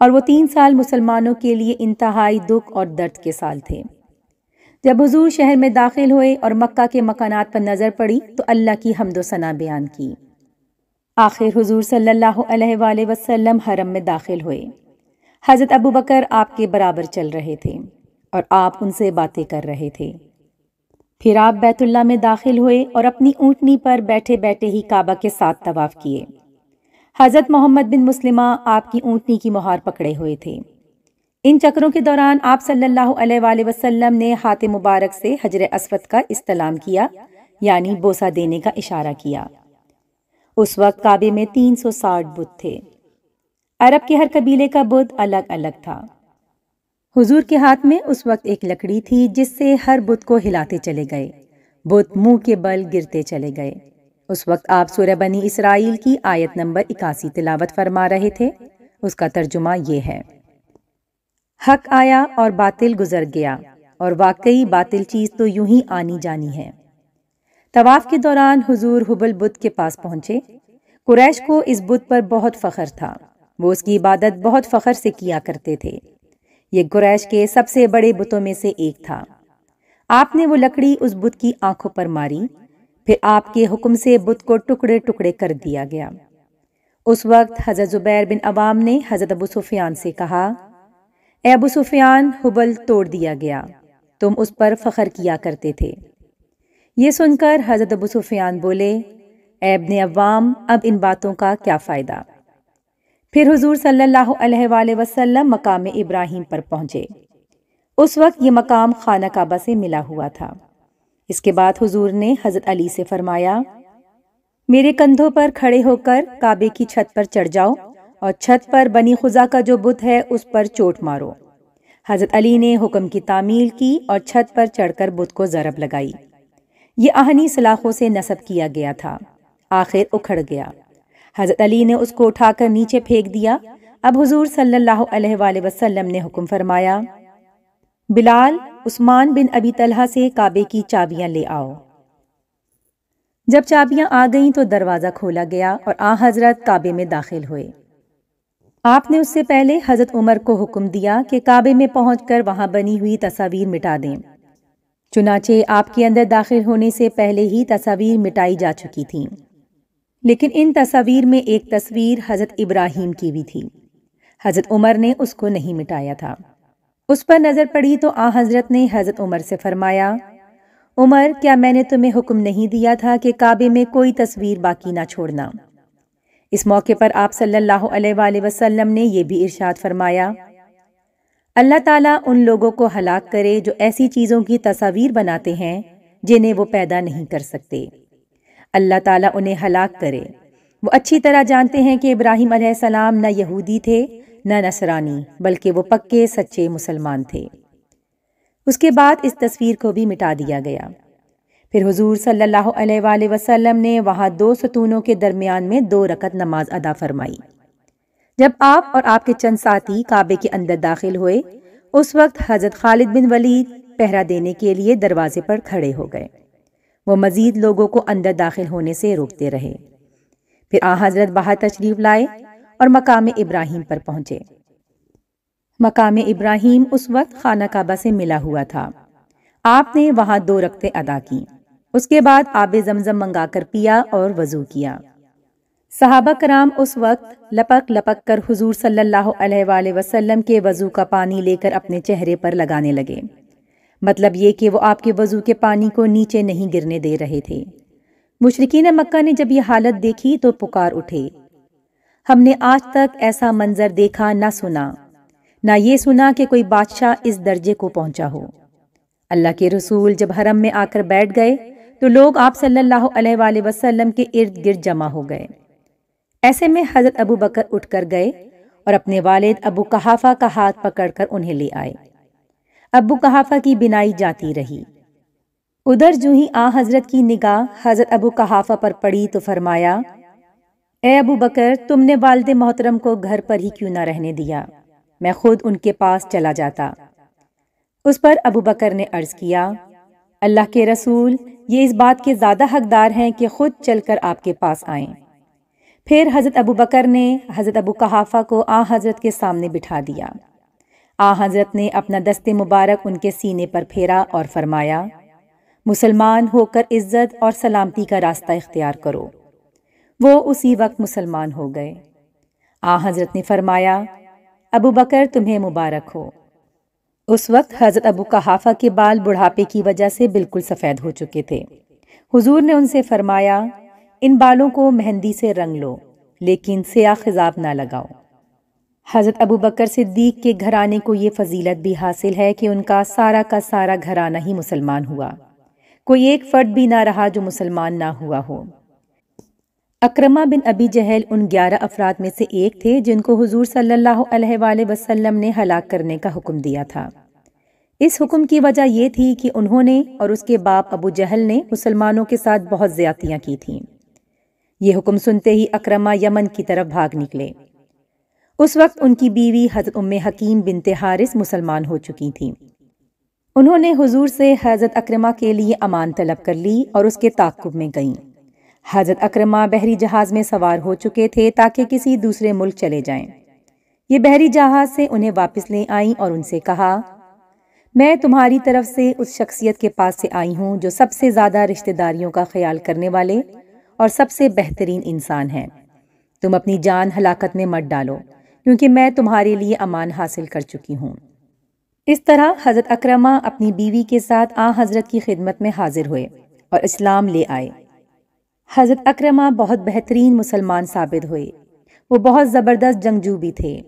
اور وہ 3 سال مسلمانوں کے لیے انتہائی دکھ اور درد کے سال تھے۔ جب حضور شہر میں داخل ہوئے اور مکہ کے مکانات پر نظر پڑی تو اللہ کی حمد و ثنا بیان کی۔ آخر حضور صلی اللہ علیہ وآلہ وسلم حرم میں داخل ہوئے۔ حضرت ابوبکر آپ کے برابر چل رہے تھے اور آپ ان سے باتیں کر رہے تھے۔ پھر آپ بیت اللہ میں داخل ہوئے اور اپنی اونٹنی پر بیٹھے بیٹھے ہی کعبہ کے 7 طواف کیے۔ حضرت محمد بن مسلمہ آپ کی اونٹنی کی مہار پکڑے ہوئے تھے۔ ان چکروں کے دوران آپ صلی اللہ علیہ وآلہ وسلم نے ہاتھ مبارک سے حجر اسود کا استلام کیا، یعنی بوسہ دینے کا اشارہ کیا۔ اس وقت کعبے میں 360 بت تھے۔ عرب کے ہر قبیلے کا بت الگ الگ تھا۔ حضور کے ہاتھ میں اس وقت ایک لکڑی تھی جس سے ہر بت کو ہلاتے چلے گئے، بت منہ کے بل گرتے چلے گئے۔ اس وقت آپ سورہ بنی اسرائیل کی آیت نمبر 81 تلاوت فرما رہے تھے۔ اس کا ترجمہ یہ ہے: حق آیا اور باطل گزر گیا، اور واقعی باطل چیز تو یوں ہی آنی جانی ہے۔ طواف کے دوران حضور حبل بت کے پاس پہنچے۔ قریش کو اس بت پر بہت فخر تھا، وہ اس کی عبادت بہت فخر سے کیا کرتے تھے۔ یہ قریش کے سب سے بڑے بتوں میں سے ایک تھا۔ آپ نے وہ لکڑی اس بت کی آنکھوں پر ماری، پھر آپ کے حکم سے بت کو ٹکڑے ٹکڑے کر دیا گیا۔ اس وقت حضرت زبیر بن عوام نے حضرت ابو سفیان سے کہا: اے ابو سفیان، حبل توڑ دیا گیا، تم اس پر فخر کیا کرتے تھے۔ یہ سن کر حضرت ابو سفیان بولے: اے ابن عوام، اب ان باتوں کا کیا فائدہ؟ پھر حضور صلی اللہ علیہ وآلہ وسلم مقام ابراہیم پر پہنچے۔ اس وقت یہ مقام خانہ کعبہ سے ملا ہوا تھا۔ اس کے بعد حضور نے حضرت علی سے فرمایا: میرے کندھوں پر کھڑے ہو کر کعبے کی چھت پر چڑھ جاؤ اور چھت پر بنی خزا کا جو بت ہے اس پر چوٹ مارو۔ حضرت علی نے حکم کی تعمیل کی اور چھت پر چڑھ کر بت کو ضرب لگائی۔ یہ آہنی سلاخوں سے نصب کیا گیا تھا، آخر اکھڑ گیا۔ حضرت علی نے اس کو اٹھا کر نیچے پھینک دیا۔ اب حضور صلی اللہ علیہ وآلہ وسلم نے حکم فرمایا: بلال، عثمان بن ابی طلحہ سے کعبے کی چابیاں لے آؤ۔ جب چابیاں آ گئیں تو دروازہ کھولا گیا اور حضرت کعبے میں داخل ہوئے۔ آپ نے اس سے پہلے حضرت عمر کو حکم دیا کہ کعبے میں پہنچ کر وہاں بنی ہوئی تصاویر مٹا دیں۔ چنانچہ آپ کے اندر داخل ہونے سے پہلے ہی تصاویر مٹائی جا چکی تھیں، لیکن ان تصاویر میں ایک تصویر حضرت ابراہیم کی بھی تھی۔ حضرت عمر نے اس کو نہیں مٹایا تھا۔ اس پر نظر پڑی تو حضرت نے حضرت عمر سے فرمایا: عمر، کیا میں نے تمہیں حکم نہیں دیا تھا کہ کعبے میں کوئی تصویر باقی نہ چھوڑنا؟ اس موقع پر آپ صلی اللہ علیہ وآلہ وسلم نے یہ بھی ارشاد فرمایا: اللہ تعالیٰ ان لوگوں کو ہلاک کرے جو ایسی چیزوں کی تصاویر بناتے ہیں جنہیں وہ پیدا نہیں کر سکتے۔ اللہ تعالیٰ انہیں ہلاک کرے۔ وہ اچھی طرح جانتے ہیں کہ ابراہیم علیہ السلام نہ یہودی تھے نہ نصرانی، بلکہ وہ پکے سچے مسلمان تھے۔ اس کے بعد اس تصویر کو بھی مٹا دیا گیا۔ پھر حضور صلی اللہ علیہ وآلہ وسلم نے وہاں 2 ستونوں کے درمیان میں 2 رکعت نماز ادا فرمائی۔ جب آپ اور آپ کے چند ساتھی کعبے کے اندر داخل ہوئے، اس وقت حضرت خالد بن ولید پہرا دینے کے لیے دروازے پر کھڑے ہو گئے۔ وہ مزید لوگوں کو اندر داخل ہونے سے روکتے رہے۔ پھر حضرت باہر تشریف لائے اور مقام ابراہیم پر پہنچے۔ مقام ابراہیم اس وقت خانہ کعبہ سے ملا ہوا تھا۔ آپ نے وہاں 2 رکعتیں ادا کیں۔ اس کے بعد آب زمزم منگا کر پیا اور وضو کیا۔ صحابہ کرام اس وقت لپک لپک کر حضور صلی اللہ علیہ وآلہ وسلم کے وضو کا پانی لے کر اپنے چہرے پر لگانے لگے۔ مطلب یہ کہ وہ آپ کے وضو کے پانی کو نیچے نہیں گرنے دے رہے تھے۔ مشرکین مکہ نے جب یہ حالت دیکھی تو پکار اٹھے: ہم نے آج تک ایسا منظر دیکھا نہ سنا، نہ یہ سنا کہ کوئی بادشاہ اس درجے کو پہنچا ہو۔ اللہ کے رسول جب حرم میں آ کر بیٹھ گئے تو لوگ آپ صلی اللہ علیہ وآلہ وسلم کے ارد گرد جمع ہو گئے۔ ایسے میں حضرت ابو بکر اٹھ کر گئے اور اپنے والد ابو قحافہ کا ہاتھ پکڑ کر انہیں لے آئے۔ ابو قحافہ کی بینائی جاتی رہی۔ ادھر جو ہی حضرت کی نگاہ حضرت ابو قحافہ پر پڑی تو فرمایا: اے ابو بکر، تم نے والد محترم کو گھر پر ہی کیوں نہ رہنے دیا؟ میں خود ان کے پاس چلا جاتا۔ اس پر ابو بکر نے عرض کیا: اللہ کے رسول، یہ اس بات کے زیادہ حقدار ہیں کہ خود چل کر آپ کے پاس آئیں۔ پھر حضرت ابو بکر نے حضرت ابو قحافہ کو حضرت کے سامنے بٹھا دیا۔ حضرت نے اپنا دست مبارک ان کے سینے پر پھیرا اور فرمایا، مسلمان ہو کر عزت اور سلامتی کا راستہ اختیار کرو۔ وہ اسی وقت مسلمان ہو گئے۔ حضرت نے فرمایا، ابو بکر تمہیں مبارک ہو۔ اس وقت حضرت ابو قحافہ کے بال بڑھاپے کی وجہ سے بالکل سفید ہو چکے تھے۔ حضور نے ان سے فرمایا، ان بالوں کو مہندی سے رنگ لو، لیکن سیاہ خضاب نہ لگاؤ۔ حضرت ابو بکر صدیق کے گھرانے کو یہ فضیلت بھی حاصل ہے کہ ان کا سارا گھرانہ ہی مسلمان ہوا، کوئی ایک فرد بھی نہ رہا جو مسلمان نہ ہوا ہو۔ اکرمہ بن ابی جہل ان 11 افراد میں سے ایک تھے جن کو حضور صلی اللہ علیہ وآلہ وسلم نے ہلاک کرنے کا حکم دیا تھا۔ اس حکم کی وجہ یہ تھی کہ انہوں نے اور اس کے باپ ابو جہل نے مسلمانوں کے ساتھ بہت زیادتیاں کی تھیں۔ یہ حکم سنتے ہی اکرمہ یمن کی طرف بھاگ نکلے۔ اس وقت ان کی بیوی حضرت ام حکیم بنت حارث مسلمان ہو چکی تھیں۔ انہوں نے حضور سے حضرت اکرمہ کے لیے امان طلب کر لی اور اس کے تعاقب میں گئیں۔ حضرت اکرمہ بحری جہاز میں سوار ہو چکے تھے تاکہ کسی دوسرے ملک چلے جائیں۔ یہ بحری جہاز سے انہیں واپس لے آئیں اور ان سے کہا، میں تمہاری طرف سے اس شخصیت کے پاس سے آئی ہوں جو سب سے زیادہ رشتہ داریوں کا خیال کرنے والے اور سب سے بہترین انسان ہیں۔ تم اپنی جان ہلاکت میں مت ڈالو، کیونکہ میں تمہارے لیے امان حاصل کر چکی ہوں۔ اس طرح حضرت اکرمہ اپنی بیوی کے ساتھ حضرت کی خدمت میں حاضر ہوئے اور اسلام لے آئے۔ حضرت اکرمہ بہت بہترین مسلمان ثابت ہوئے۔ وہ بہت زبردست جنگجو بھی تھے،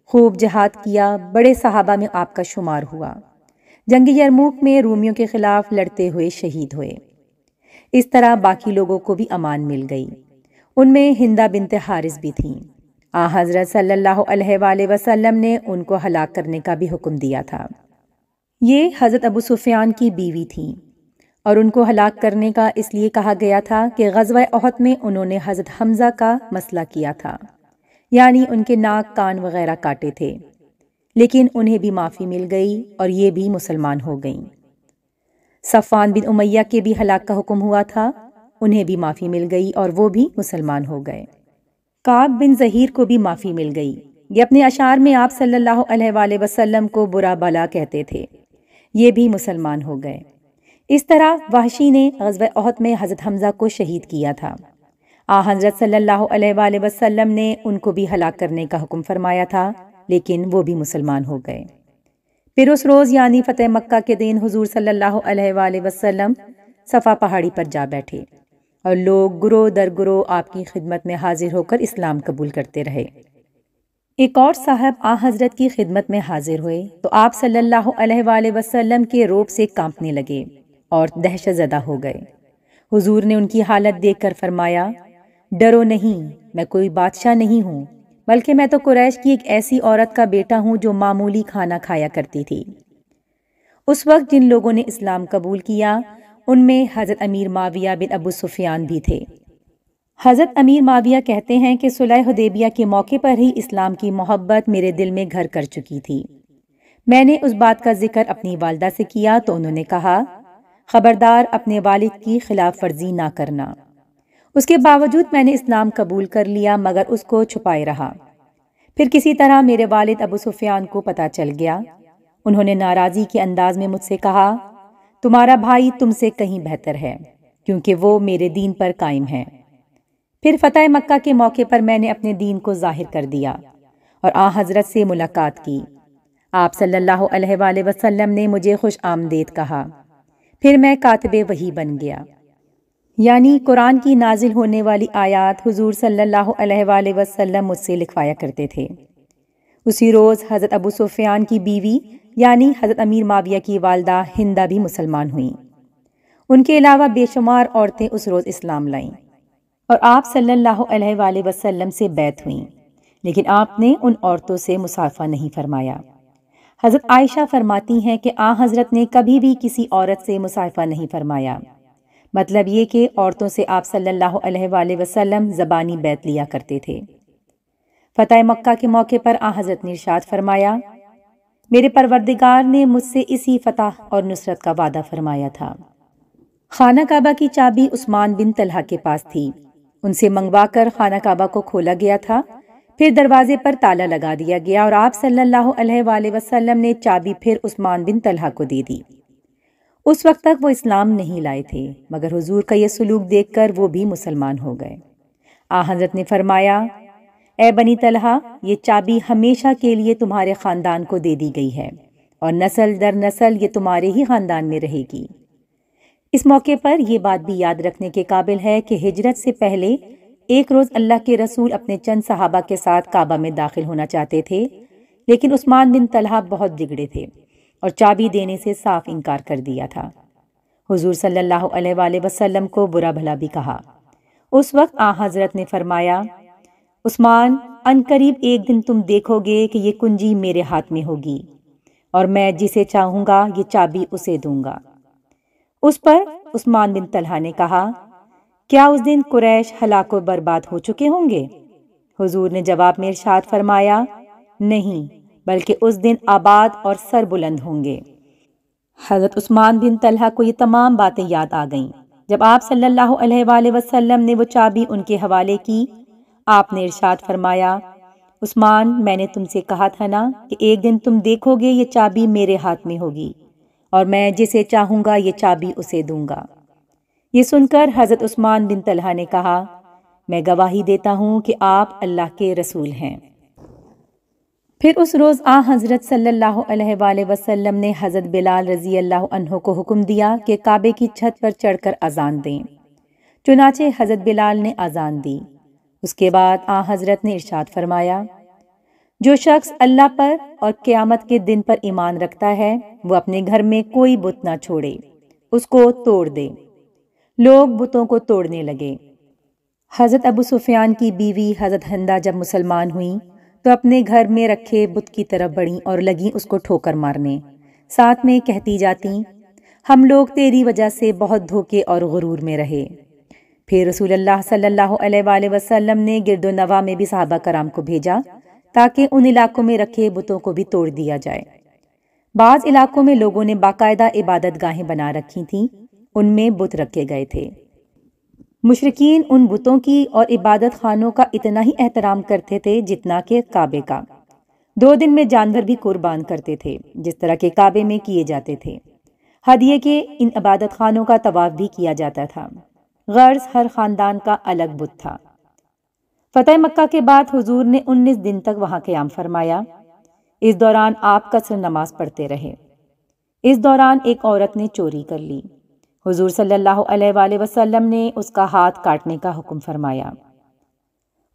خوب جہاد کیا، بڑے صحابہ میں آپ کا شمار ہوا۔ جنگ یرموک میں رومیوں کے خلاف لڑتے ہوئے شہید ہوئے۔ اس طرح باقی لوگوں کو بھی امان مل گئی۔ ان میں ہندہ بنت حارث بھی تھیں۔ حضرت صلی اللہ علیہ وآلہ وسلم نے ان کو ہلاک کرنے کا بھی حکم دیا تھا۔ یہ حضرت ابو سفیان کی بیوی تھیں اور ان کو ہلاک کرنے کا اس لیے کہا گیا تھا کہ غزوہ احد میں انہوں نے حضرت حمزہ کا مسئلہ کیا تھا، یعنی ان کے ناک کان وغیرہ کاٹے تھے، لیکن انہیں بھی معافی مل گئی اور یہ بھی مسلمان ہو گئیں۔ صفوان بن امیہ کے بھی ہلاک کا حکم ہوا تھا، انہیں بھی معافی مل گئی اور وہ بھی مسلمان ہو گئے۔ کعب بن زہیر کو بھی معافی مل گئی۔ یہ اپنے اشعار میں آپ صلی اللہ علیہ وآلہ وسلم کو برا بلا کہتے تھے، یہ بھی مسلمان ہو گئے۔ اس طرح وحشی نے غزوہ احد میں حضرت حمزہ کو شہید کیا تھا۔ حضرت صلی اللہ علیہ وآلہ وسلم نے ان کو بھی ہلاک کرنے کا حکم فرمایا تھا، لیکن وہ بھی مسلمان ہو گئے۔ پھر اس روز یعنی فتح مکہ کے دن حضور صلی اللہ علیہ وآلہ وسلم صفا پہاڑی پر جا بیٹھے اور لوگ گروہ در گروہ آپ کی خدمت میں حاضر ہو کر اسلام قبول کرتے رہے۔ ایک اور صاحب حضرت کی خدمت میں حاضر ہوئے تو آپ صلی اللہ علیہ وآلہ وسلم کے روب سے کانپنے لگے اور دہشت زدہ ہو گئے۔ حضور نے ان کی حالت دیکھ کر فرمایا، ڈرو نہیں، میں کوئی بادشاہ نہیں ہوں، بلکہ میں تو قریش کی ایک ایسی عورت کا بیٹا ہوں جو معمولی کھانا کھایا کرتی تھی۔ اس وقت جن لوگوں نے اسلام قبول کیا ان میں حضرت امیر معاویہ بن ابو سفیان بھی تھے۔ حضرت امیر معاویہ کہتے ہیں کہ صلح حدیبیہ کے موقع پر ہی اسلام کی محبت میرے دل میں گھر کر چکی تھی۔ میں نے اس بات کا ذکر اپنی والدہ سے کیا تو انہوں نے کہا، خبردار اپنے والد کی خلاف ورزی نہ کرنا۔ اس کے باوجود میں نے اسلام قبول کر لیا مگر اس کو چھپائے رہا۔ پھر کسی طرح میرے والد ابو سفیان کو پتہ چل گیا۔ انہوں نے ناراضی کے انداز میں مجھ سے کہا، تمہارا بھائی تم سے کہیں بہتر ہے کیونکہ وہ میرے دین پر قائم ہے۔ پھر فتح مکہ کے موقع پر میں نے اپنے دین کو ظاہر کر دیا اور حضرت سے ملاقات کی۔ آپ صلی اللہ علیہ وآلہ وسلم نے مجھے خوش آمدید کہا۔ پھر میں کاتب وحی بن گیا، یعنی قرآن کی نازل ہونے والی آیات حضور صلی اللہ علیہ وآلہ وسلم مجھ سے لکھوایا کرتے تھے۔ اسی روز حضرت ابو سفیان کی بیوی یعنی حضرت امیر معاویہ کی والدہ ہندہ بھی مسلمان ہوئیں۔ ان کے علاوہ بے شمار عورتیں اس روز اسلام لائیں اور آپ صلی اللہ علیہ وآلہ وسلم سے بیعت ہوئیں، لیکن آپ نے ان عورتوں سے مصافحہ نہیں فرمایا۔ حضرت عائشہ فرماتی ہیں کہ حضرت نے کبھی بھی کسی عورت سے مصافحہ نہیں فرمایا، مطلب یہ کہ عورتوں سے آپ صلی اللہ علیہ وآلہ وسلم زبانی بیعت لیا کرتے تھے۔ فتح مکہ کے موقع پر حضرت نے ارشاد فرمایا، میرے پروردگار نے مجھ سے اسی فتح اور نصرت کا وعدہ فرمایا تھا۔ خانہ کعبہ کی چابی عثمان بن طلحہ کے پاس تھی۔ ان سے منگوا کر خانہ کعبہ کو کھولا گیا تھا، پھر دروازے پر تالا لگا دیا گیا اور آپ صلی اللہ علیہ وآلہ وسلم نے چابی پھر عثمان بن طلحہ کو دے دی۔ اس وقت تک وہ اسلام نہیں لائے تھے، مگر حضور کا یہ سلوک دیکھ کر وہ بھی مسلمان ہو گئے۔ حضرت نے فرمایا، اے بنی طلحہ، یہ چابی ہمیشہ کے لیے تمہارے خاندان کو دے دی گئی ہے اور نسل در نسل یہ تمہارے ہی خاندان میں رہے گی۔ اس موقع پر یہ بات بھی یاد رکھنے کے قابل ہے کہ ہجرت سے پہلے ایک روز اللہ کے رسول اپنے چند صحابہ کے ساتھ کعبہ میں داخل ہونا چاہتے تھے، لیکن عثمان بن طلحہ بہت بگڑے تھے اور چابی دینے سے صاف انکار کر دیا تھا۔ حضور صلی اللہ علیہ وآلہ وسلم کو برا بھلا بھی کہا۔ اس وقت حضرت نے فرمایا، عثمان، ان قریب ایک دن تم دیکھو گے کہ یہ کنجی میرے ہاتھ میں ہوگی اور میں جسے چاہوں گا یہ چابی اسے دوں گا۔ اس پر عثمان بن طلحہ نے کہا، کیا اس دن قریش ہلاک و برباد ہو چکے ہوں گے؟ حضور نے جواب میں ارشاد فرمایا، نہیں، بلکہ اس دن آباد اور سر بلند ہوں گے۔ حضرت عثمان بن طلحہ کو یہ تمام باتیں یاد آ گئیں۔ جب آپ صلی اللہ علیہ وآلہ وسلم نے وہ چابی ان کے حوالے کی، آپ نے ارشاد فرمایا، عثمان، میں نے تم سے کہا تھا نا کہ ایک دن تم دیکھو گے یہ چابی میرے ہاتھ میں ہوگی اور میں جسے چاہوں گا یہ چابی اسے دوں گا۔ یہ سن کر حضرت عثمان بن طلحہ نے کہا، میں گواہی دیتا ہوں کہ آپ اللہ کے رسول ہیں۔ پھر اس روز حضرت صلی اللہ علیہ وآلہ وسلم نے حضرت بلال رضی اللہ عنہ کو حکم دیا کہ کعبے کی چھت پر چڑھ کر اذان دیں۔ چنانچہ حضرت بلال نے اذان دی۔ اس کے بعد حضرت نے ارشاد فرمایا، جو شخص اللہ پر اور قیامت کے دن پر ایمان رکھتا ہے وہ اپنے گھر میں کوئی بت نہ چھوڑے، اس کو توڑ دے۔ لوگ بتوں کو توڑنے لگے۔ حضرت ابو سفیان کی بیوی حضرت ہندہ جب مسلمان ہوئیں تو اپنے گھر میں رکھے بت کی طرف بڑھیں اور لگیں اس کو ٹھوکر مارنے، ساتھ میں کہتی جاتیں، ہم لوگ تیری وجہ سے بہت دھوکے اور غرور میں رہے۔ پھر رسول اللہ صلی اللہ علیہ وآلہ وسلم نے گرد و نواح میں بھی صحابہ کرام کو بھیجا تاکہ ان علاقوں میں رکھے بتوں کو بھی توڑ دیا جائے۔ بعض علاقوں میں لوگوں نے باقاعدہ عبادت گاہیں بنا رکھی تھیں، ان میں بت رکھے گئے تھے۔ مشرکین ان بتوں کی اور عبادت خانوں کا اتنا ہی احترام کرتے تھے جتنا کہ کعبے کا۔ 2 دن میں جانور بھی قربان کرتے تھے جس طرح کے کعبے میں کیے جاتے تھے، حد یہ کہ ان عبادت خانوں کا طواف بھی کیا جاتا تھا۔ غرض ہر خاندان کا الگ بت تھا۔ فتح مکہ کے بعد حضور نے 19 دن تک وہاں قیام فرمایا۔ اس دوران آپ قصر نماز پڑھتے رہے۔ اس دوران ایک عورت نے چوری کر لی۔ حضور صلی اللہ علیہ وآلہ وسلم نے اس کا ہاتھ کاٹنے کا حکم فرمایا۔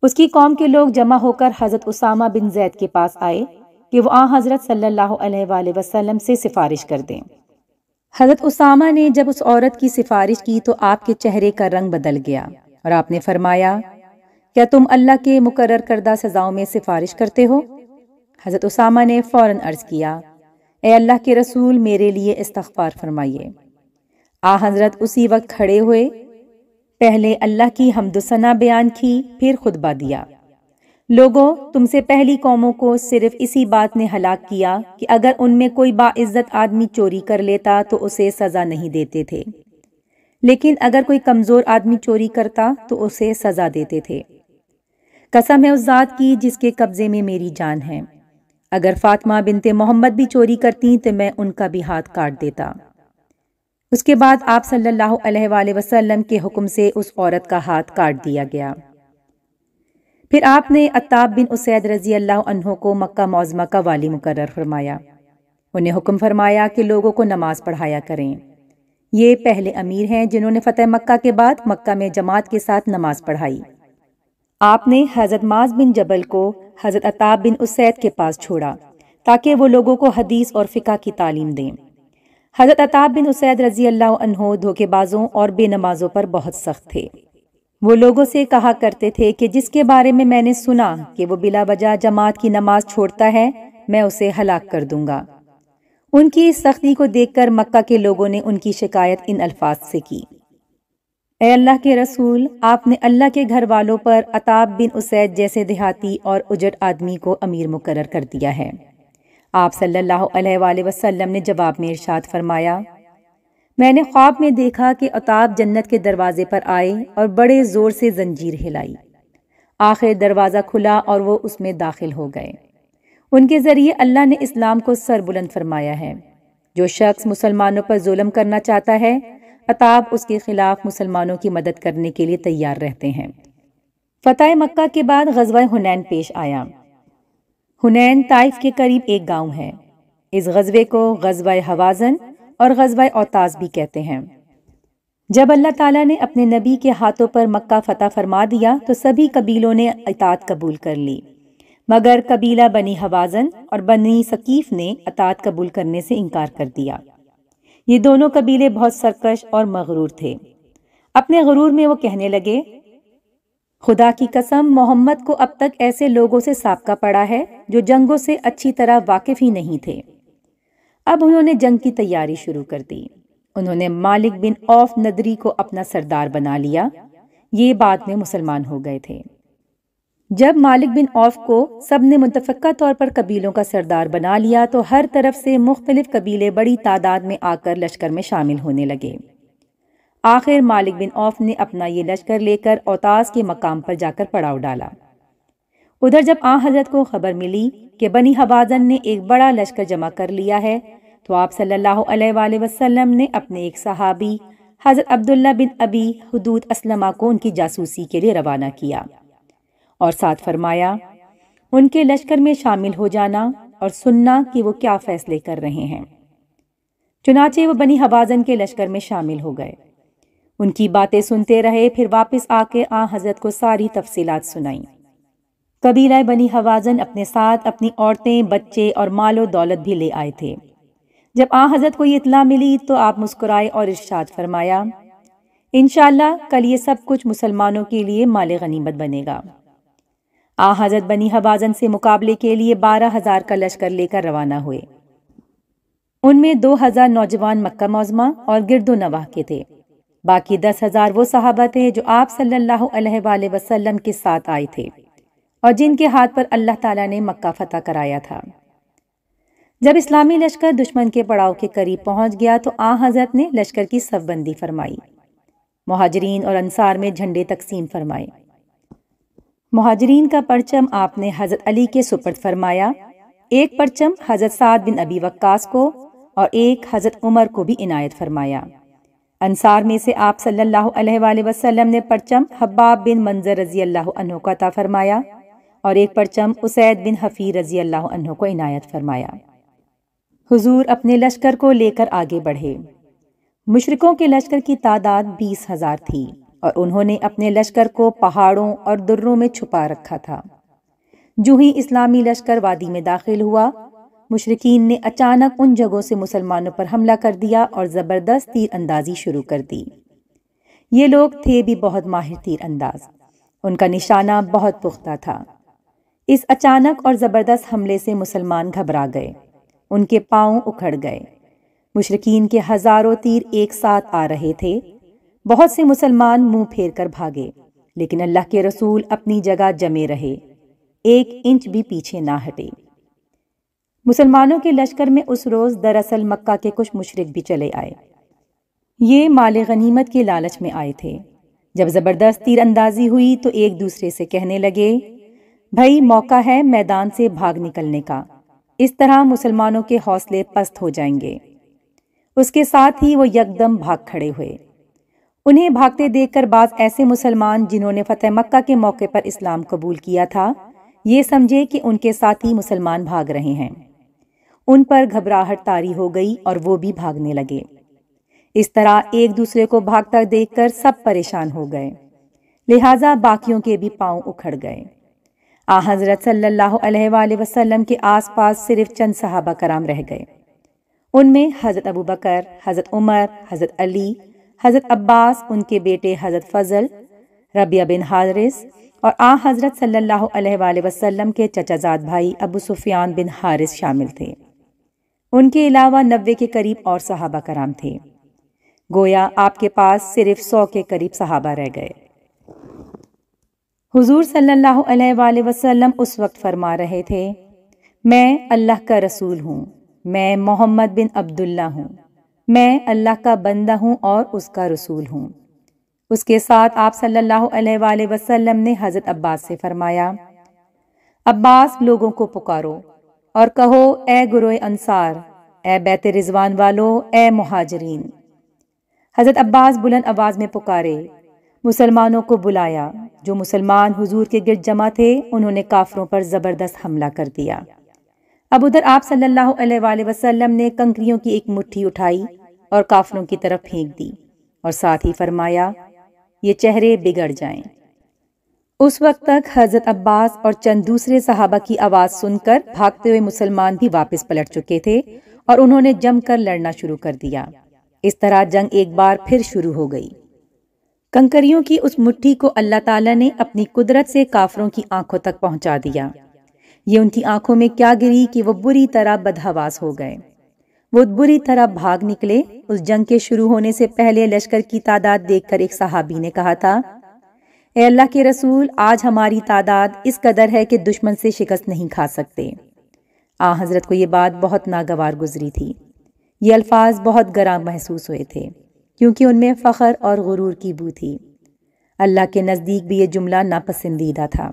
اس کی قوم کے لوگ جمع ہو کر حضرت اسامہ بن زید کے پاس آئے کہ وہ حضرت صلی اللہ علیہ وآلہ وسلم سے سفارش کر دیں۔ حضرت اسامہ نے جب اس عورت کی سفارش کی تو آپ کے چہرے کا رنگ بدل گیا اور آپ نے فرمایا، کیا تم اللہ کے مقرر کردہ سزاؤں میں سفارش کرتے ہو؟ حضرت اسامہ نے فوراً عرض کیا، اے اللہ کے رسول، میرے لیے استغفار فرمائیے۔ حضرت اسی وقت کھڑے ہوئے، پہلے اللہ کی حمد و ثنا بیان کی، پھر خطبہ دیا۔ لوگوں، تم سے پہلی قوموں کو صرف اسی بات نے ہلاک کیا کہ اگر ان میں کوئی باعزت آدمی چوری کر لیتا تو اسے سزا نہیں دیتے تھے، لیکن اگر کوئی کمزور آدمی چوری کرتا تو اسے سزا دیتے تھے۔ قسم ہے اس ذات کی جس کے قبضے میں میری جان ہے، اگر فاطمہ بنت محمد بھی چوری کرتی تو میں ان کا بھی ہاتھ کاٹ دیتا۔ اس کے بعد آپ صلی اللہ علیہ وآلہ وسلم کے حکم سے اس عورت کا ہاتھ کاٹ دیا گیا۔ پھر آپ نے عتاب بن اسید رضی اللہ عنہ کو مکہ معظمہ کا والی مقرر فرمایا۔ انہیں حکم فرمایا کہ لوگوں کو نماز پڑھایا کریں۔ یہ پہلے امیر ہیں جنہوں نے فتح مکہ کے بعد مکہ میں جماعت کے ساتھ نماز پڑھائی۔ آپ نے حضرت معاذ بن جبل کو حضرت عتاب بن اسید کے پاس چھوڑا تاکہ وہ لوگوں کو حدیث اور فقہ کی تعلیم دیں۔ حضرت عتاب بن اسید رضی اللہ عنہ دھوکے بازوں اور بے نمازوں پر بہت سخت تھے۔ وہ لوگوں سے کہا کرتے تھے کہ جس کے بارے میں نے سنا کہ وہ بلا وجہ جماعت کی نماز چھوڑتا ہے، میں اسے ہلاک کر دوں گا۔ ان کی اس سختی کو دیکھ کر مکہ کے لوگوں نے ان کی شکایت ان الفاظ سے کی، اے اللہ کے رسول، آپ نے اللہ کے گھر والوں پر عتاب بن اسید جیسے دیہاتی اور اجڑ آدمی کو امیر مقرر کر دیا ہے۔ آپ صلی اللہ علیہ وآلہ وسلم نے جواب میں ارشاد فرمایا، میں نے خواب میں دیکھا کہ عتاب جنت کے دروازے پر آئے اور بڑے زور سے زنجیر ہلائی۔ آخر دروازہ کھلا اور وہ اس میں داخل ہو گئے۔ ان کے ذریعے اللہ نے اسلام کو سر بلند فرمایا ہے۔ جو شخص مسلمانوں پر ظلم کرنا چاہتا ہے، عتاب اس کے خلاف مسلمانوں کی مدد کرنے کے لیے تیار رہتے ہیں۔ فتح مکہ کے بعد غزوہ حنین پیش آیا۔ حنین طائف کے قریب ایک گاؤں ہے۔ اس غزوے کو غزوہ حوازن اور غزوہ اوتاس بھی کہتے ہیں۔ جب اللہ تعالیٰ نے اپنے نبی کے ہاتھوں پر مکہ فتح فرما دیا تو سبھی قبیلوں نے اطاعت قبول کر لی، مگر قبیلہ بنی حوازن اور بنی ثقیف نے اطاعت قبول کرنے سے انکار کر دیا۔ یہ دونوں قبیلے بہت سرکش اور مغرور تھے۔ اپنے غرور میں وہ کہنے لگے، خدا کی قسم، محمد کو اب تک ایسے لوگوں سے سابقہ پڑا ہے جو جنگوں سے اچھی طرح واقف ہی نہیں تھے۔ اب انہوں نے جنگ کی تیاری شروع کر دی۔ انہوں نے مالک بن عوف ندری کو اپنا سردار بنا لیا۔ یہ بعد میں مسلمان ہو گئے تھے۔ جب مالک بن عوف کو سب نے متفقہ طور پر قبیلوں کا سردار بنا لیا تو ہر طرف سے مختلف قبیلے بڑی تعداد میں آ کر لشکر میں شامل ہونے لگے۔ آخر مالک بن عوف نے اپنا یہ لشکر لے کر اوتاس کے مقام پر جا کر پڑاؤ ڈالا۔ ادھر جب حضرت کو خبر ملی کہ بنی حوازن نے ایک بڑا لشکر جمع کر لیا ہے تو آپ صلی اللہ علیہ وآلہ وسلم نے اپنے ایک صحابی حضرت عبداللہ بن ابی حدود اسلمہ کو ان کی جاسوسی کے لیے روانہ کیا اور ساتھ فرمایا، ان کے لشکر میں شامل ہو جانا اور سننا کہ وہ کیا فیصلے کر رہے ہیں۔ چنانچہ وہ بنی حوازن کے لشکر میں شامل ہو گئے۔ ان کی باتیں سنتے رہے، پھر واپس آ کے حضرت کو ساری تفصیلات سنائیں۔ قبیلہ بنی حوازن اپنے ساتھ اپنی عورتیں، بچے اور مال و دولت بھی لے آئے تھے۔ جب حضرت کو یہ اطلاع ملی تو آپ مسکرائے اور ارشاد فرمایا، انشاءاللہ کل یہ سب کچھ مسلمانوں کے لیے مال غنیمت بنے گا۔ حضرت بنی حوازن سے مقابلے کے لیے 12,000 کا لشکر لے کر روانہ ہوئے۔ ان میں 2,000 نوجوان مکہ معظمہ اور گرد و نواح کے تھے۔ باقی 10,000 وہ صحابہ تھے جو آپ صلی اللہ علیہ وآلہ وسلم کے ساتھ آئے تھے اور جن کے ہاتھ پر اللہ تعالیٰ نے مکہ فتح کرایا تھا۔ جب اسلامی لشکر دشمن کے پڑاؤ کے قریب پہنچ گیا تو حضرت نے لشکر کی صف بندی فرمائی۔ مہاجرین اور انصار میں جھنڈے تقسیم فرمائے۔ مہاجرین کا پرچم آپ نے حضرت علی کے سپرد فرمایا، ایک پرچم حضرت سعد بن ابی وقاص کو اور ایک حضرت عمر کو بھی عنایت فرمایا۔ انصار میں سے آپ صلی اللہ علیہ وآلہ وسلم نے پرچم حباب بن منظر رضی اللہ عنہ کو عطا فرمایا اور ایک پرچم اسید بن حفیر رضی اللہ عنہ کو عنایت فرمایا۔ حضور اپنے لشکر کو لے کر آگے بڑھے۔ مشرکوں کے لشکر کی تعداد 20,000 تھی اور انہوں نے اپنے لشکر کو پہاڑوں اور دروں میں چھپا رکھا تھا۔ جو ہی اسلامی لشکر وادی میں داخل ہوا، مشرکین نے اچانک ان جگہوں سے مسلمانوں پر حملہ کر دیا اور زبردست تیر اندازی شروع کر دی۔ یہ لوگ تھے بھی بہت ماہر تیر انداز، ان کا نشانہ بہت پختہ تھا۔ اس اچانک اور زبردست حملے سے مسلمان گھبرا گئے، ان کے پاؤں اکھڑ گئے۔ مشرکین کے ہزاروں تیر ایک ساتھ آ رہے تھے۔ بہت سے مسلمان منہ پھیر کر بھاگے، لیکن اللہ کے رسول اپنی جگہ جمے رہے، 1 انچ بھی پیچھے نہ ہٹے۔ مسلمانوں کے لشکر میں اس روز دراصل مکہ کے کچھ مشرک بھی چلے آئے۔ یہ مال غنیمت کے لالچ میں آئے تھے۔ جب زبردست تیر اندازی ہوئی تو ایک دوسرے سے کہنے لگے، بھائی موقع ہے میدان سے بھاگ نکلنے کا، اس طرح مسلمانوں کے حوصلے پست ہو جائیں گے۔ اس کے ساتھ ہی وہ یکدم بھاگ کھڑے ہوئے۔ انہیں بھاگتے دیکھ کر بعض ایسے مسلمان جنہوں نے فتح مکہ کے موقع پر اسلام قبول کیا تھا، یہ سمجھے کہ ان کے ساتھی مسلمان بھاگ رہے ہیں۔ ان پر گھبراہٹ طاری ہو گئی اور وہ بھی بھاگنے لگے۔ اس طرح ایک دوسرے کو بھاگتا دیکھ کر سب پریشان ہو گئے، لہٰذا باقیوں کے بھی پاؤں اکھڑ گئے۔ حضرت صلی اللہ علیہ وآلہ وسلم کے آس پاس صرف چند صحابہ کرام رہ گئے۔ ان میں حضرت ابو بکر، حضرت عمر، حضرت علی، حضرت عباس، ان کے بیٹے حضرت فضل، ربیعہ بن حارث اور حضرت صلی اللہ علیہ وآلہ وسلم کے چچا زاد بھائی ابو سفیان بن حارث شامل تھے۔ ان کے علاوہ 90 کے قریب اور صحابہ کرام تھے۔ گویا آپ کے پاس صرف 100 کے قریب صحابہ رہ گئے۔ حضور صلی اللہ علیہ وآلہ وسلم اس وقت فرما رہے تھے، میں اللہ کا رسول ہوں، میں محمد بن عبداللہ ہوں، میں اللہ کا بندہ ہوں اور اس کا رسول ہوں۔ اس کے ساتھ آپ صلی اللہ علیہ وآلہ وسلم نے حضرت عباس سے فرمایا، عباس لوگوں کو پکارو اور کہو، اے گروہ انصار، اے بیت رضوان والو، اے مہاجرین۔ حضرت عباس بلند آواز میں پکارے، مسلمانوں کو بلایا۔ جو مسلمان حضور کے گرد جمع تھے انہوں نے کافروں پر زبردست حملہ کر دیا۔ اب ادھر آپ صلی اللہ علیہ وآلہ وسلم نے کنکریوں کی ایک مٹھی اٹھائی اور کافروں کی طرف پھینک دی اور ساتھ ہی فرمایا، یہ چہرے بگڑ جائیں۔ اس وقت تک حضرت عباس اور چند دوسرے صحابہ کی آواز سن کر بھاگتے ہوئے مسلمان بھی واپس پلٹ چکے تھے اور انہوں نے جم کر لڑنا شروع کر دیا۔ اس طرح جنگ ایک بار پھر شروع ہو گئی۔ کنکریوں کی اس مٹھی کو اللہ تعالیٰ نے اپنی قدرت سے کافروں کی آنکھوں تک پہنچا دیا۔ یہ ان کی آنکھوں میں کیا گری کہ وہ بری طرح بدحواس ہو گئے۔ وہ بری طرح بھاگ نکلے۔ اس جنگ کے شروع ہونے سے پہلے لشکر کی تعداد دیکھ کر ایک صحابی نے کہا تھا، اے اللہ کے رسول، آج ہماری تعداد اس قدر ہے کہ دشمن سے شکست نہیں کھا سکتے۔ حضرت کو یہ بات بہت ناگوار گزری تھی۔ یہ الفاظ بہت گراں محسوس ہوئے تھے کیونکہ ان میں فخر اور غرور کی بو تھی۔ اللہ کے نزدیک بھی یہ جملہ ناپسندیدہ تھا۔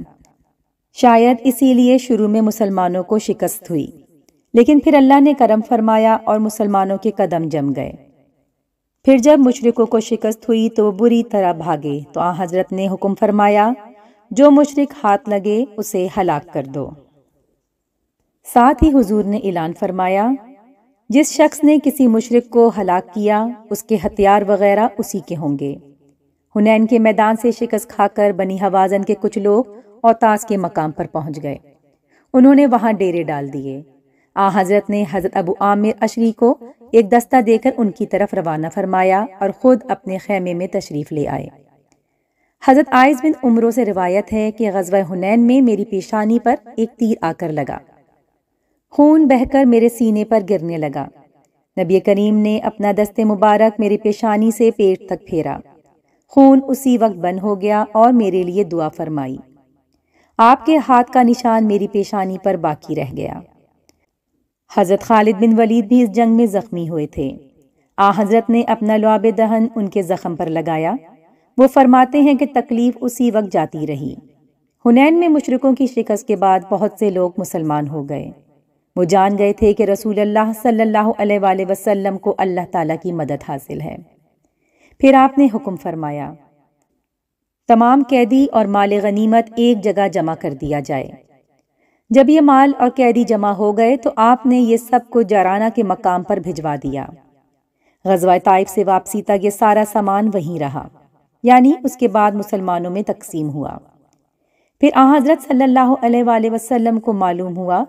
شاید اسی لیے شروع میں مسلمانوں کو شکست ہوئی، لیکن پھر اللہ نے کرم فرمایا اور مسلمانوں کے قدم جم گئے۔ پھر جب مشرکوں کو شکست ہوئی تو وہ بری طرح بھاگے تو حضرت نے حکم فرمایا، جو مشرک ہاتھ لگے اسے ہلاک کر دو۔ ساتھ ہی حضور نے اعلان فرمایا، جس شخص نے کسی مشرک کو ہلاک کیا اس کے ہتھیار وغیرہ اسی کے ہوں گے۔ حنین کے میدان سے شکست کھا کر بنی حوازن کے کچھ لوگ اوتاس کے مقام پر پہنچ گئے۔ انہوں نے وہاں ڈیرے ڈال دیے۔ حضرت نے حضرت ابو عامر اشری کو ایک دستہ دے کر ان کی طرف روانہ فرمایا اور خود اپنے خیمے میں تشریف لے آئے۔ حضرت عائض بن عمرو سے روایت ہے کہ غزوہ حنین میں میری پیشانی پر ایک تیر آ کر لگا۔ خون بہہ کر میرے سینے پر گرنے لگا۔ نبی کریم نے اپنا دست مبارک میری پیشانی سے پیٹ تک پھیرا۔ خون اسی وقت بند ہو گیا اور میرے لیے دعا فرمائی۔ آپ کے ہاتھ کا نشان میری پیشانی پر باقی رہ گیا۔ حضرت خالد بن ولید بھی اس جنگ میں زخمی ہوئے تھے۔ حضرت نے اپنا لعاب دہن ان کے زخم پر لگایا۔ وہ فرماتے ہیں کہ تکلیف اسی وقت جاتی رہی۔ حنین میں مشرکوں کی شکست کے بعد بہت سے لوگ مسلمان ہو گئے۔ وہ جان گئے تھے کہ رسول اللہ صلی اللہ علیہ وآلہ وسلم کو اللہ تعالیٰ کی مدد حاصل ہے۔ پھر آپ نے حکم فرمایا، تمام قیدی اور مال غنیمت ایک جگہ جمع کر دیا جائے۔ جب یہ مال اور قیدی جمع ہو گئے تو آپ نے یہ سب کو جارانہ کے مقام پر بھجوا دیا۔ غزوہ طائف سے واپسی تک یہ سارا سامان وہیں رہا، یعنی اس کے بعد مسلمانوں میں تقسیم ہوا۔ پھر حضرت صلی اللہ علیہ وآلہ وسلم کو معلوم ہوا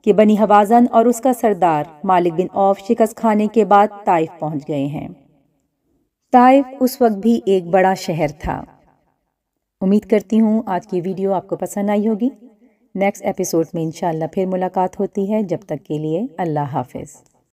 کہ بنی حوازن اور اس کا سردار مالک بن عوف شکست کھانے کے بعد طائف پہنچ گئے ہیں۔ طائف اس وقت بھی ایک بڑا شہر تھا۔ امید کرتی ہوں آج کی ویڈیو آپ کو پسند آئی ہوگی۔ نیکسٹ ایپیسوڈ میں انشاءاللہ پھر ملاقات ہوتی ہے۔ جب تک کے لیے اللہ حافظ۔